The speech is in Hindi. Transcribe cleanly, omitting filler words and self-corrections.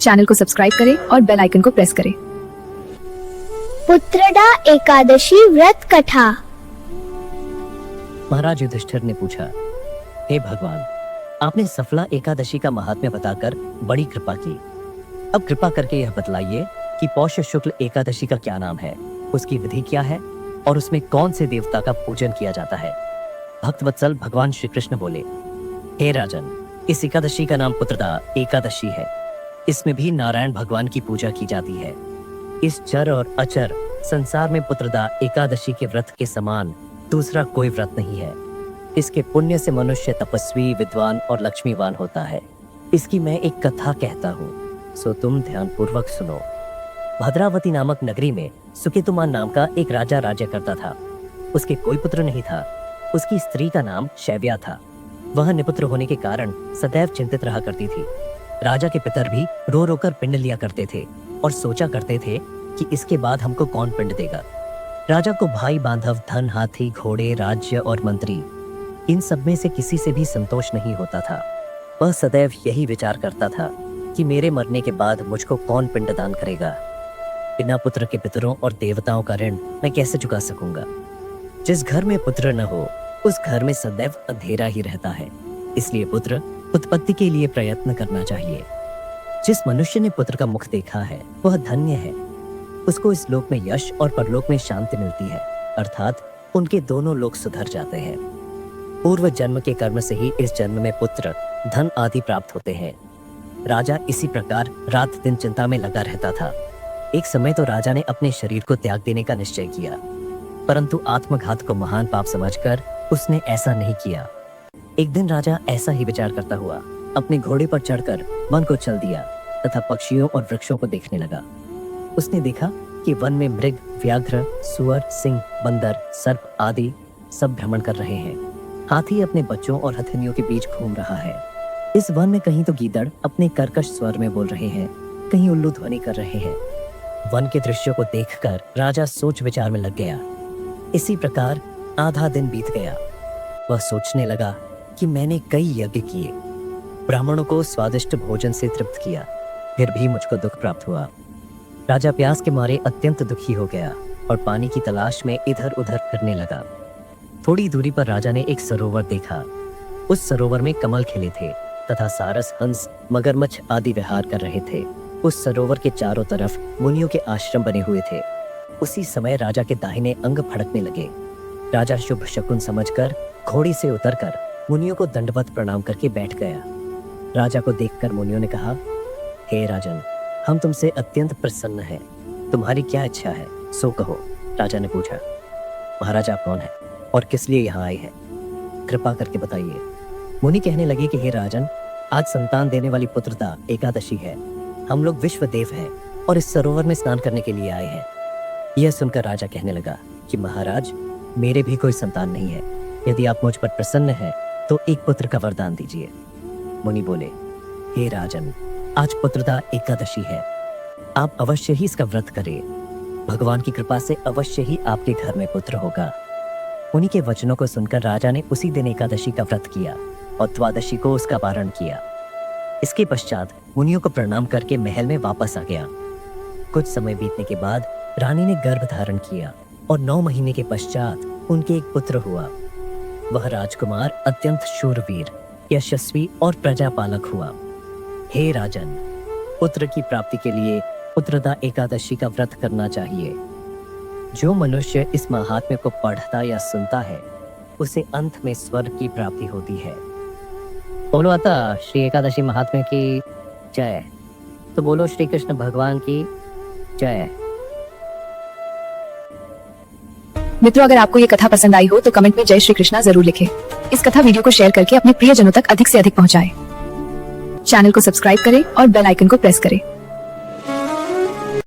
चैनल को सब्सक्राइब करें और बेल आइकन को प्रेस करें। पुत्रदा एकादशी व्रत कथा। महाराज युधिष्ठिर ने पूछा, हे भगवान, आपने सफला एकादशी का महात्म्य बताकर बड़ी कृपा की। अब कृपा करके यह बतलाइए कि पौष शुक्ल एकादशी का क्या नाम है, उसकी विधि क्या है और उसमें कौन से देवता का पूजन किया जाता है। भक्तवत्सल भगवान श्री कृष्ण बोले, हे राजन, इस एकादशी का नाम पुत्रदा एकादशी है। इसमें भी नारायण भगवान की पूजा की जाती है। इस चर और अचर संसार में पुत्रदा एकादशी के व्रत के समान दूसरा कोई व्रत नहीं है। इसके पुण्य से मनुष्य तपस्वी, विद्वान और लक्ष्मीवान होता है। इसकी मैं एक कथा कहता हूँ, सो तुम ध्यानपूर्वक सुनो। भद्रावती नामक नगरी में सुकेतुमान नाम का एक राजा राज्य करता था। उसके कोई पुत्र नहीं था। उसकी स्त्री का नाम शैव्या था। वह निपुत्र होने के कारण सदैव चिंतित रहा करती थी। राजा के पितर भी रो रो कर पिंड लिया करते थे और सोचा करते थे कि इसके बाद हमको कौन पिंड देगा। राजा को भाई बांधव, धन, हाथी, घोड़े, राज्य और मंत्री, इन सब में से किसी से भी संतोष नहीं होता था। वह सदैव यही विचार करता था कि मेरे मरने के बाद मुझको कौन पिंडदान करेगा। बिना पुत्र के पितरों और देवताओं का ऋण मैं कैसे चुका सकूंगा। जिस घर में पुत्र न हो उस घर में सदैव अंधेरा ही रहता है। इसलिए पुत्र उत्पत्ति के लिए प्रयत्न करना चाहिए। जिस मनुष्य ने पुत्र का मुख देखा है वह धन्य है। उसको इस लोक में यश और परलोक में शांति मिलती है, अर्थात उनके दोनों लोक सुधर जाते हैं। पूर्व जन्म के कर्म से ही इस जन्म में पुत्र, धन आदि प्राप्त होते हैं। राजा इसी प्रकार रात दिन चिंता में लगा रहता था। एक समय तो राजा ने अपने शरीर को त्याग देने का निश्चय किया, परंतु आत्मघात को महान पाप समझकर उसने ऐसा नहीं किया। एक दिन राजा ऐसा ही विचार करता हुआ अपने घोड़े पर चढ़कर वन को चल दिया तथा पक्षियों और वृक्षों को देखने लगा। उसने देखा कि वन में मृग, व्याघ्र, सुअर, सिंह, बंदर, सर्प आदि सब भ्रमण कर रहे हैं। हाथी अपने बच्चों और हथिनियों के बीच घूम रहा है। इस वन में कहीं तो गीदड़ अपने कर्कश स्वर में बोल रहे हैं, कहीं उल्लू ध्वनि कर रहे हैं। वन के दृश्यों को देखकर राजा सोच विचार में लग गया। इसी प्रकार आधा दिन बीत गया। वह सोचने लगा कि मैंने कई यज्ञ किए, ब्राह्मणों को स्वादिष्ट भोजन से तृप्त किया, फिर भी मुझको दुख प्राप्त हुआ। राजा प्यास के मारे अत्यंत दुखी हो गया और पानी की तलाश में इधर उधर फिरने लगा। थोड़ी दूरी पर राजा ने एक सरोवर देखा। उस सरोवर में कमल खिले थे तथा सारस, हंस, मगरमच्छ आदि विहार कर रहे थे। उस सरोवर के चारों तरफ मुनियों के आश्रम बने हुए थे। उसी समय राजा के दाहिने अंग फड़कने लगे। राजा शुभ शकुन समझकर घोड़ी से उतरकर मुनियों को दंडवत प्रणाम करके बैठ गया। राजा को देखकर मुनियों ने कहा, हे राजन, हम तुमसे अत्यंत प्रसन्न हैं। तुम्हारी क्या इच्छा है, सो कहो। राजा ने पूछा, महाराज आप कौन हैं और किस लिए यहाँ आए हैं, कृपा करके बताइए। मुनि कहने लगे कि हे राजन, आज संतान देने वाली पुत्रदा एकादशी है। हम लोग विश्व देव हैं और इस सरोवर में स्नान करने के लिए आए हैं। यह सुनकर राजा कहने लगा कि महाराज, मेरे भी कोई संतान नहीं है। यदि आप मुझ पर प्रसन्न हैं तो एक पुत्र का वरदान दीजिए। मुनि बोले, हे राजन, आज पुत्रदा एकादशी है। आप अवश्य ही इसका व्रत करें। भगवान की कृपा से अवश्य ही आपके घर में पुत्र होगा। मुनि के वचनों को सुनकर राजा ने उसी दिन एकादशी का व्रत किया और द्वादशी को उसका पारण किया। इसके पश्चात मुनियों को प्रणाम करके महल में वापस आ गया। कुछ समय बीतने के बाद रानी ने गर्भ धारण किया और 9 महीने के पश्चात उनके एक पुत्र हुआ। वह राजकुमार अत्यंत शूरवीर, यशस्वी और प्रजापालक हुआ। हे राजन, पुत्र की प्राप्ति के लिए पुत्रदा एकादशी का व्रत करना चाहिए। जो मनुष्य इस महात्म्य को पढ़ता या सुनता है उसे अंत में स्वर्ग की प्राप्ति होती है। बोलो अतः श्री एकादशी महात्म्य की जय। तो बोलो श्री कृष्ण भगवान की जय। मित्रों, अगर आपको ये कथा पसंद आई हो तो कमेंट में जय श्री कृष्णा जरूर लिखें। इस कथा वीडियो को शेयर करके अपने प्रियजनों तक अधिक से अधिक पहुंचाएं। चैनल को सब्सक्राइब करें और बेल आइकन को प्रेस करें।